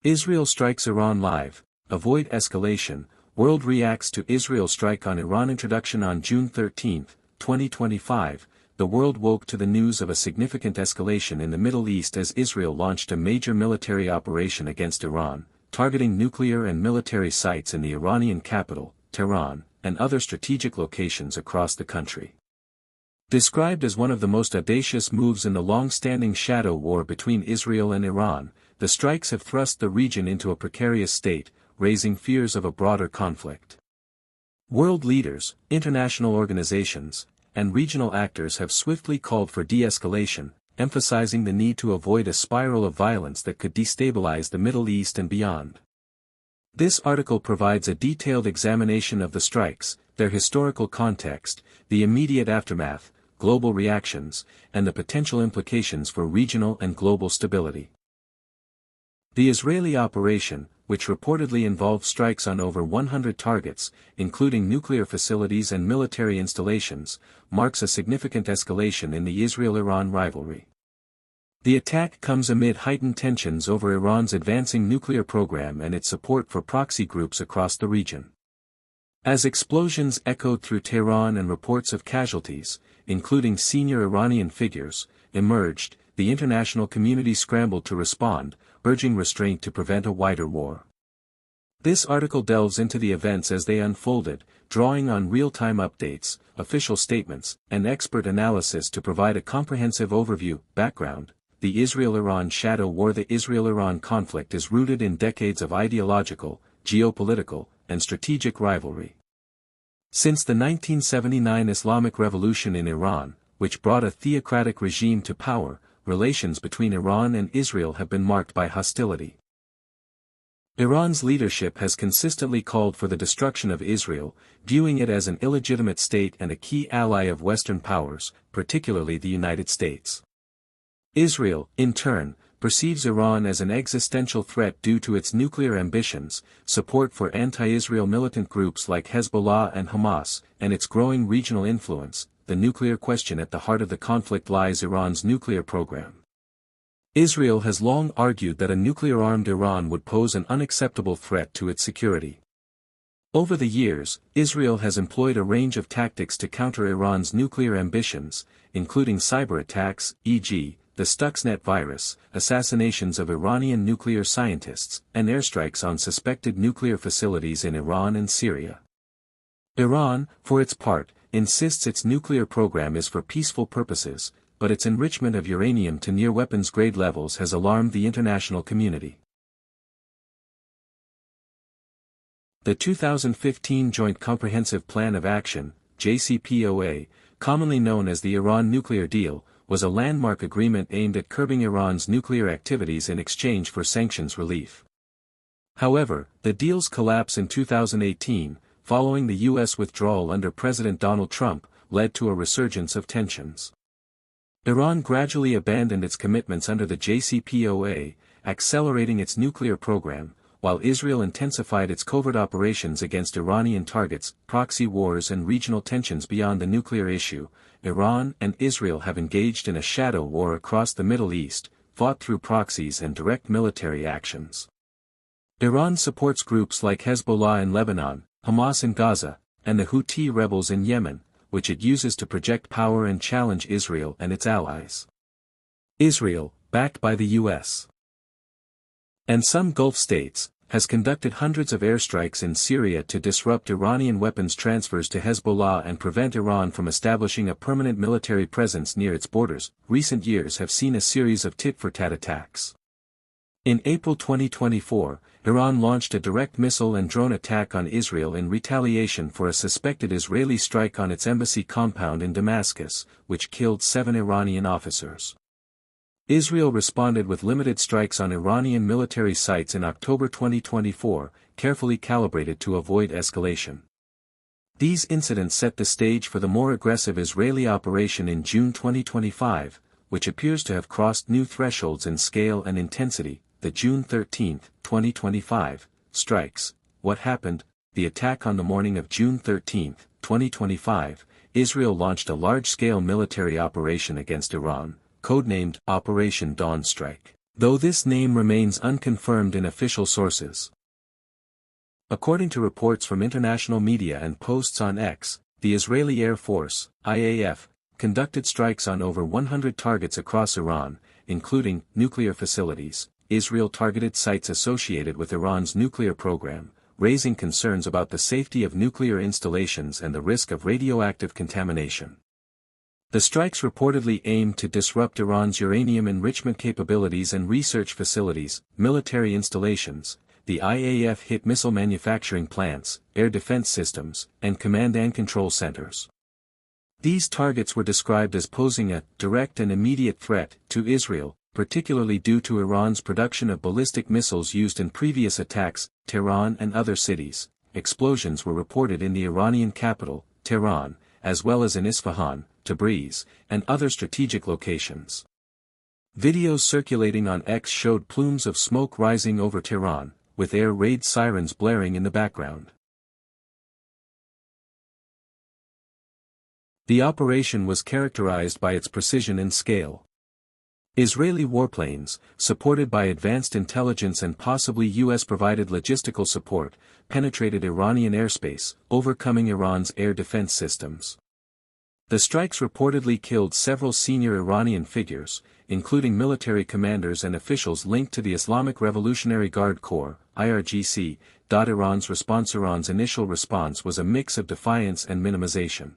Israel strikes Iran live, avoid escalation. World reacts to Israel strike on Iran. Introduction. On June 13, 2025, the world woke to the news of a significant escalation in the Middle East as Israel launched a major military operation against Iran, targeting nuclear and military sites in the Iranian capital, Tehran, and other strategic locations across the country. Described as one of the most audacious moves in the long-standing shadow war between Israel and Iran, the strikes have thrust the region into a precarious state, raising fears of a broader conflict. World leaders, international organizations, and regional actors have swiftly called for de-escalation, emphasizing the need to avoid a spiral of violence that could destabilize the Middle East and beyond. This article provides a detailed examination of the strikes, their historical context, the immediate aftermath, global reactions, and the potential implications for regional and global stability. The Israeli operation, which reportedly involved strikes on over 100 targets, including nuclear facilities and military installations, marks a significant escalation in the Israel-Iran rivalry. The attack comes amid heightened tensions over Iran's advancing nuclear program and its support for proxy groups across the region. As explosions echoed through Tehran and reports of casualties, including senior Iranian figures, emerged, the international community scrambled to respond, urging restraint to prevent a wider war. This article delves into the events as they unfolded, drawing on real-time updates, official statements, and expert analysis to provide a comprehensive overview. Background: the Israel-Iran shadow war. The Israel-Iran conflict is rooted in decades of ideological, geopolitical, and strategic rivalry. Since the 1979 Islamic Revolution in Iran, which brought a theocratic regime to power, relations between Iran and Israel have been marked by hostility. Iran's leadership has consistently called for the destruction of Israel, viewing it as an illegitimate state and a key ally of Western powers, particularly the United States. Israel, in turn, perceives Iran as an existential threat due to its nuclear ambitions, support for anti-Israel militant groups like Hezbollah and Hamas, and its growing regional influence. The nuclear question. At the heart of the conflict lies Iran's nuclear program. Israel has long argued that a nuclear-armed Iran would pose an unacceptable threat to its security. Over the years, Israel has employed a range of tactics to counter Iran's nuclear ambitions, including cyber attacks, e.g., the Stuxnet virus, assassinations of Iranian nuclear scientists, and airstrikes on suspected nuclear facilities in Iran and Syria. Iran, for its part, insists its nuclear program is for peaceful purposes, but its enrichment of uranium to near weapons-grade levels has alarmed the international community. The 2015 Joint Comprehensive Plan of Action, JCPOA, commonly known as the Iran nuclear deal, was a landmark agreement aimed at curbing Iran's nuclear activities in exchange for sanctions relief. However, the deal's collapse in 2018, following the U.S. withdrawal under President Donald Trump, led to a resurgence of tensions. Iran gradually abandoned its commitments under the JCPOA, accelerating its nuclear program, while Israel intensified its covert operations against Iranian targets. Proxy wars and regional tensions. Beyond the nuclear issue, Iran and Israel have engaged in a shadow war across the Middle East, fought through proxies and direct military actions. Iran supports groups like Hezbollah in Lebanon, Hamas in Gaza, and the Houthi rebels in Yemen, which it uses to project power and challenge Israel and its allies. Israel, backed by the U.S. and some Gulf states, has conducted hundreds of airstrikes in Syria to disrupt Iranian weapons transfers to Hezbollah and prevent Iran from establishing a permanent military presence near its borders. Recent years have seen a series of tit-for-tat attacks. In April 2024, Iran launched a direct missile and drone attack on Israel in retaliation for a suspected Israeli strike on its embassy compound in Damascus, which killed 7 Iranian officers. Israel responded with limited strikes on Iranian military sites in October 2024, carefully calibrated to avoid escalation. These incidents set the stage for the more aggressive Israeli operation in June 2025, which appears to have crossed new thresholds in scale and intensity. The June 13, 2025, strikes. What happened? The attack. On the morning of June 13, 2025, Israel launched a large-scale military operation against Iran, codenamed Operation Dawn Strike. though this name remains unconfirmed in official sources. According to reports from international media and posts on X, the Israeli Air Force, IAF, conducted strikes on over 100 targets across Iran, including nuclear facilities. Israel targeted sites associated with Iran's nuclear program, raising concerns about the safety of nuclear installations and the risk of radioactive contamination. The strikes reportedly aimed to disrupt Iran's uranium enrichment capabilities and research facilities, military installations. The IAF hit missile manufacturing plants, air defense systems, and command and control centers. These targets were described as posing a direct and immediate threat to Israel, particularly due to Iran's production of ballistic missiles used in previous attacks. Tehran and other cities. Explosions were reported in the Iranian capital, Tehran, as well as in Isfahan, Tabriz, and other strategic locations. Videos circulating on X showed plumes of smoke rising over Tehran, with air raid sirens blaring in the background. The operation was characterized by its precision and scale. Israeli warplanes, supported by advanced intelligence and possibly US-provided logistical support, penetrated Iranian airspace, overcoming Iran's air defense systems. The strikes reportedly killed several senior Iranian figures, including military commanders and officials linked to the Islamic Revolutionary Guard Corps, IRGC. Iran's initial response was a mix of defiance and minimization.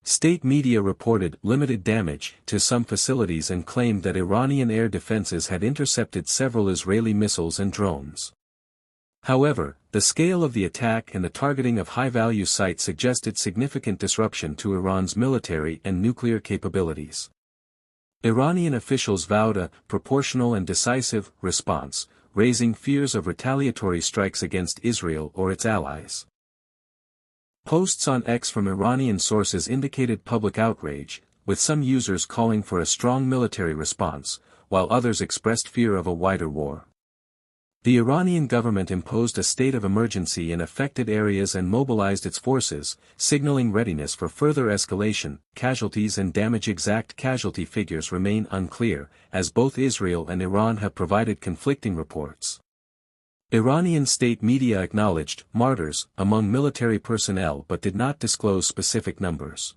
State media reported limited damage to some facilities and claimed that Iranian air defenses had intercepted several Israeli missiles and drones. However, the scale of the attack and the targeting of high-value sites suggested significant disruption to Iran's military and nuclear capabilities. Iranian officials vowed a proportional and decisive response, raising fears of retaliatory strikes against Israel or its allies. Posts on X from Iranian sources indicated public outrage, with some users calling for a strong military response, while others expressed fear of a wider war. The Iranian government imposed a state of emergency in affected areas and mobilized its forces, signaling readiness for further escalation. Casualties and damage. Exact casualty figures remain unclear, as both Israel and Iran have provided conflicting reports. Iranian state media acknowledged martyrs among military personnel but did not disclose specific numbers.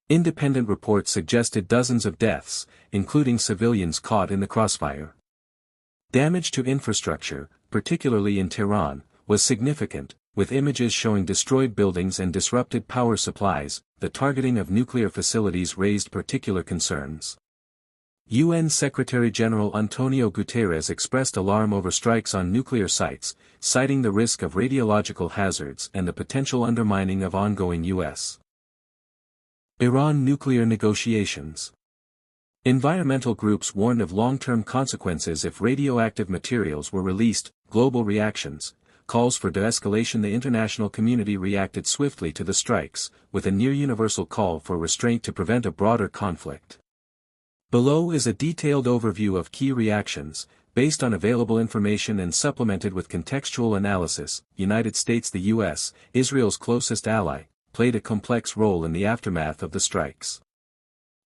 Independent reports suggested dozens of deaths, including civilians caught in the crossfire. Damage to infrastructure, particularly in Tehran, was significant, with images showing destroyed buildings and disrupted power supplies. The targeting of nuclear facilities raised particular concerns. UN Secretary-General Antonio Guterres expressed alarm over strikes on nuclear sites, citing the risk of radiological hazards and the potential undermining of ongoing U.S. Iran nuclear negotiations. Environmental groups warned of long-term consequences if radioactive materials were released. Global reactions, calls for de-escalation. The international community reacted swiftly to the strikes, with a near-universal call for restraint to prevent a broader conflict. Below is a detailed overview of key reactions, based on available information and supplemented with contextual analysis. United States. The U.S., Israel's closest ally, played a complex role in the aftermath of the strikes.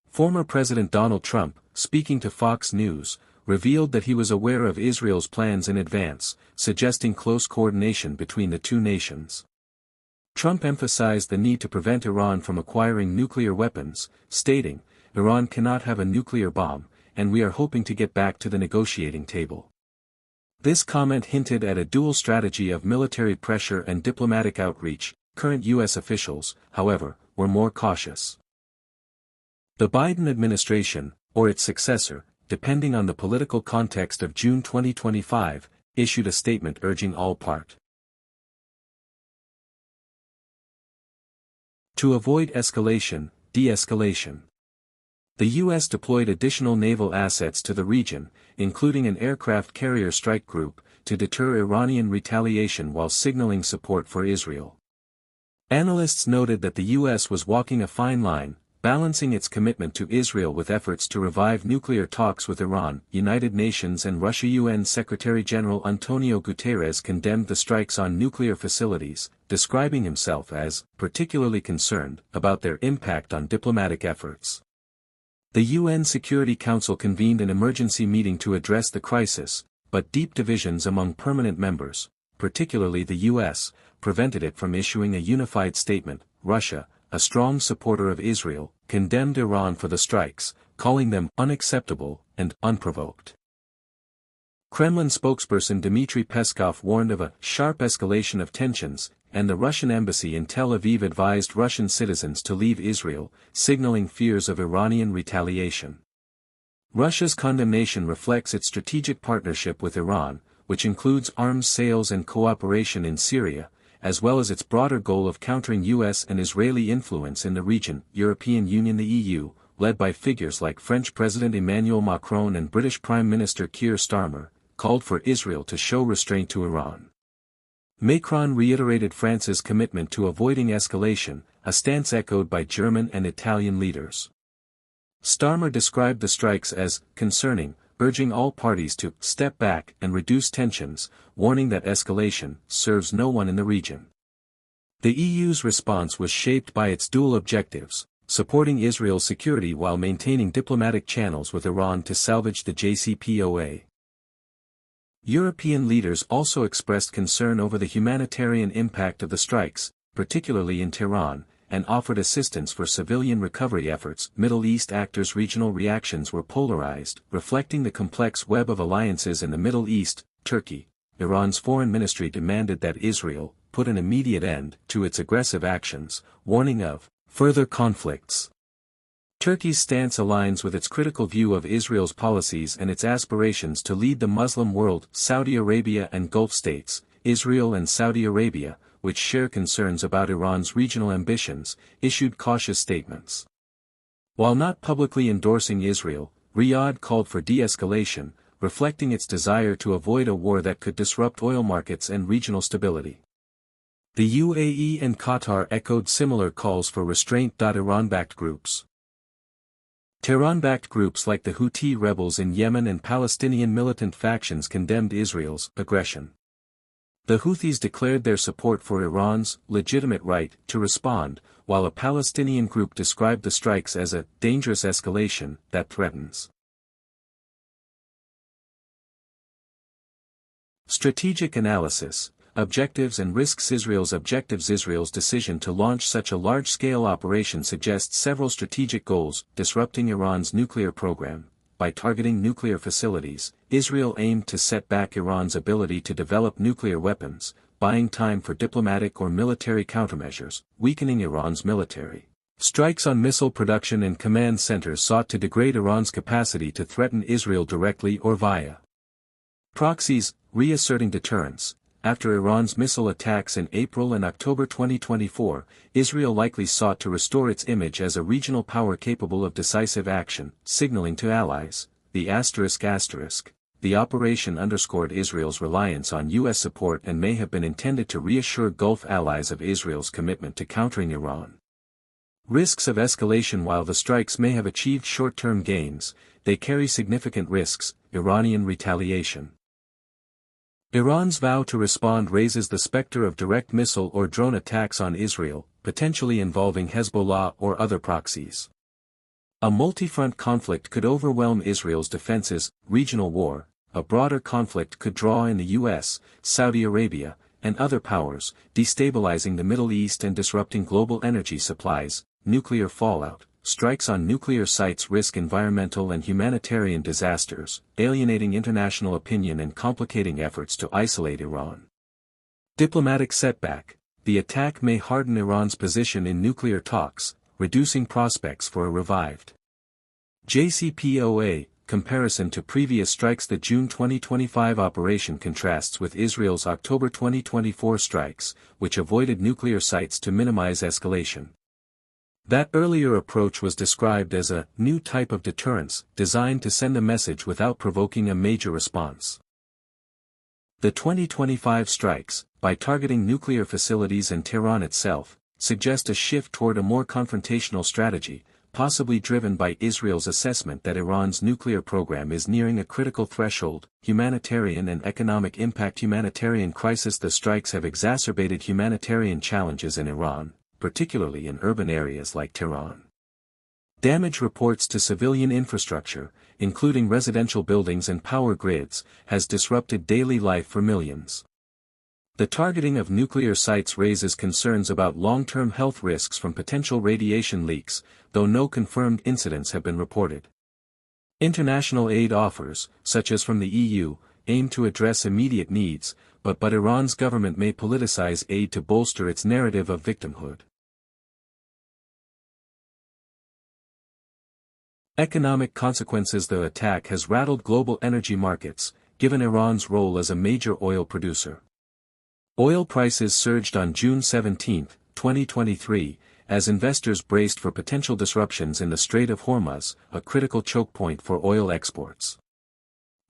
Former President Donald Trump, speaking to Fox News, revealed that he was aware of Israel's plans in advance, suggesting close coordination between the two nations. Trump emphasized the need to prevent Iran from acquiring nuclear weapons, stating, "Iran cannot have a nuclear bomb, and we are hoping to get back to the negotiating table." This comment hinted at a dual strategy of military pressure and diplomatic outreach. Current U.S. officials, however, were more cautious. The Biden administration, or its successor, depending on the political context of June 2025, issued a statement urging all parties to avoid escalation, de-escalation. The U.S. deployed additional naval assets to the region, including an aircraft carrier strike group, to deter Iranian retaliation while signaling support for Israel. Analysts noted that the U.S. was walking a fine line, balancing its commitment to Israel with efforts to revive nuclear talks with Iran. United Nations and Russia. UN Secretary-General Antonio Guterres condemned the strikes on nuclear facilities, describing himself as particularly concerned about their impact on diplomatic efforts. The UN Security Council convened an emergency meeting to address the crisis, but deep divisions among permanent members, particularly the US, prevented it from issuing a unified statement. Russia, a strong supporter of Israel, condemned Iran for the strikes, calling them unacceptable and unprovoked. Kremlin spokesperson Dmitry Peskov warned of a sharp escalation of tensions, and the Russian embassy in Tel Aviv advised Russian citizens to leave Israel, signaling fears of Iranian retaliation. Russia's condemnation reflects its strategic partnership with Iran, which includes arms sales and cooperation in Syria, as well as its broader goal of countering US and Israeli influence in the region. European Union. The EU, led by figures like French President Emmanuel Macron and British Prime Minister Keir Starmer, called for Israel to show restraint to Iran. Macron reiterated France's commitment to avoiding escalation, a stance echoed by German and Italian leaders. Starmer described the strikes as concerning, urging all parties to step back and reduce tensions, warning that escalation serves no one in the region. The EU's response was shaped by its dual objectives, supporting Israel's security while maintaining diplomatic channels with Iran to salvage the JCPOA. European leaders also expressed concern over the humanitarian impact of the strikes, particularly in Tehran, and offered assistance for civilian recovery efforts. Middle East actors' regional reactions were polarized, reflecting the complex web of alliances in the Middle East. Turkey, Iran's foreign ministry demanded that Israel put an immediate end to its aggressive actions, warning of further conflicts. Turkey's stance aligns with its critical view of Israel's policies and its aspirations to lead the Muslim world. Saudi Arabia and Gulf states, Israel and Saudi Arabia, which share concerns about Iran's regional ambitions, issued cautious statements. While not publicly endorsing Israel, Riyadh called for de-escalation, reflecting its desire to avoid a war that could disrupt oil markets and regional stability. The UAE and Qatar echoed similar calls for restraint. Iran-backed groups. Tehran-backed groups like the Houthi rebels in Yemen and Palestinian militant factions condemned Israel's aggression. The Houthis declared their support for Iran's legitimate right to respond, while a Palestinian group described the strikes as a dangerous escalation that threatens. Strategic analysis, objectives and risks. Israel's decision to launch such a large-scale operation suggests several strategic goals: disrupting Iran's nuclear program. By targeting nuclear facilities, Israel aimed to set back Iran's ability to develop nuclear weapons, buying time for diplomatic or military countermeasures, weakening Iran's military. Strikes on missile production and command centers sought to degrade Iran's capacity to threaten Israel directly or via proxies, reasserting deterrence. After Iran's missile attacks in April and October 2024, Israel likely sought to restore its image as a regional power capable of decisive action, signaling to allies. The operation underscored Israel's reliance on U.S. support and may have been intended to reassure Gulf allies of Israel's commitment to countering Iran. Risks of escalation. While the strikes may have achieved short-term gains, they carry significant risks. Iranian retaliation. Iran's vow to respond raises the specter of direct missile or drone attacks on Israel, potentially involving Hezbollah or other proxies. A multi-front conflict could overwhelm Israel's defenses. Regional war. A broader conflict could draw in the US, Saudi Arabia, and other powers, destabilizing the Middle East and disrupting global energy supplies. Nuclear fallout. Strikes on nuclear sites risk environmental and humanitarian disasters, alienating international opinion and complicating efforts to isolate Iran. Diplomatic setback. The attack may harden Iran's position in nuclear talks, reducing prospects for a revived JCPOA. Comparison to previous strikes. The June 2025 operation contrasts with Israel's October 2024 strikes, which avoided nuclear sites to minimize escalation. That earlier approach was described as a new type of deterrence, designed to send a message without provoking a major response. The 2025 strikes, by targeting nuclear facilities and Tehran itself, suggest a shift toward a more confrontational strategy, possibly driven by Israel's assessment that Iran's nuclear program is nearing a critical threshold. Humanitarian and economic impact. Humanitarian crisis. The strikes have exacerbated humanitarian challenges in Iran, particularly in urban areas like Tehran. Damage reports to civilian infrastructure, including residential buildings and power grids, has disrupted daily life for millions. The targeting of nuclear sites raises concerns about long-term health risks from potential radiation leaks, though no confirmed incidents have been reported. International aid offers, such as from the EU, aim to address immediate needs, but Iran's government may politicize aid to bolster its narrative of victimhood. Economic consequences. The attack has rattled global energy markets, given Iran's role as a major oil producer. Oil prices surged on June 17, 2023, as investors braced for potential disruptions in the Strait of Hormuz, a critical choke point for oil exports.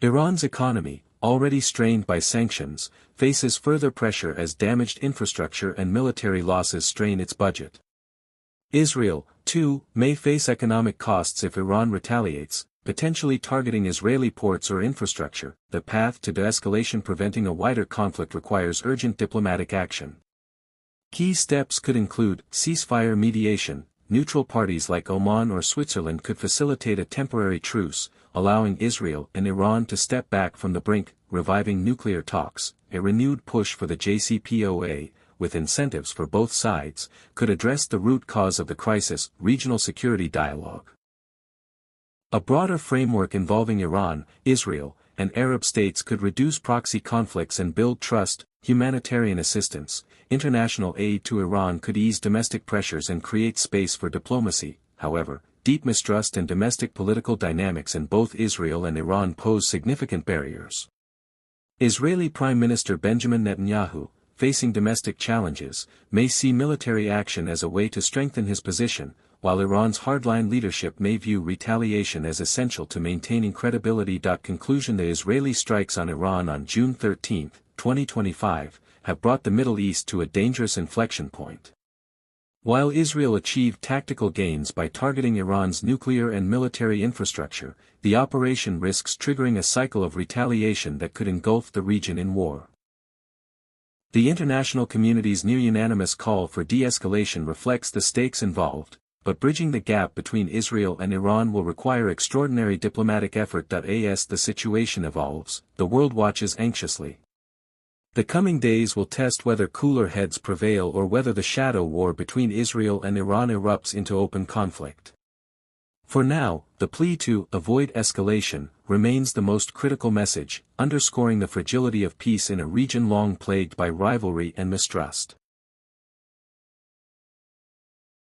Iran's economy, already strained by sanctions, faces further pressure as damaged infrastructure and military losses strain its budget. Israel, too, may face economic costs if Iran retaliates, potentially targeting Israeli ports or infrastructure. The path to de-escalation. Preventing a wider conflict requires urgent diplomatic action. Key steps could include ceasefire mediation. Neutral parties like Oman or Switzerland could facilitate a temporary truce, allowing Israel and Iran to step back from the brink, reviving nuclear talks. A renewed push for the JCPOA, with incentives for both sides, could address the root cause of the crisis. Regional security dialogue. A broader framework involving Iran, Israel, and Arab states could reduce proxy conflicts and build trust. Humanitarian assistance. International aid to Iran could ease domestic pressures and create space for diplomacy. However, deep mistrust and domestic political dynamics in both Israel and Iran pose significant barriers. Israeli Prime Minister Benjamin Netanyahu, facing domestic challenges, may see military action as a way to strengthen his position, while Iran's hardline leadership may view retaliation as essential to maintaining credibility. Conclusion. The Israeli strikes on Iran on June 13, 2025, have brought the Middle East to a dangerous inflection point. While Israel achieved tactical gains by targeting Iran's nuclear and military infrastructure, the operation risks triggering a cycle of retaliation that could engulf the region in war. The international community's near-unanimous call for de-escalation reflects the stakes involved, but bridging the gap between Israel and Iran will require extraordinary diplomatic effort. As the situation evolves, the world watches anxiously. The coming days will test whether cooler heads prevail or whether the shadow war between Israel and Iran erupts into open conflict. For now, the plea to avoid escalation remains the most critical message, underscoring the fragility of peace in a region long plagued by rivalry and mistrust.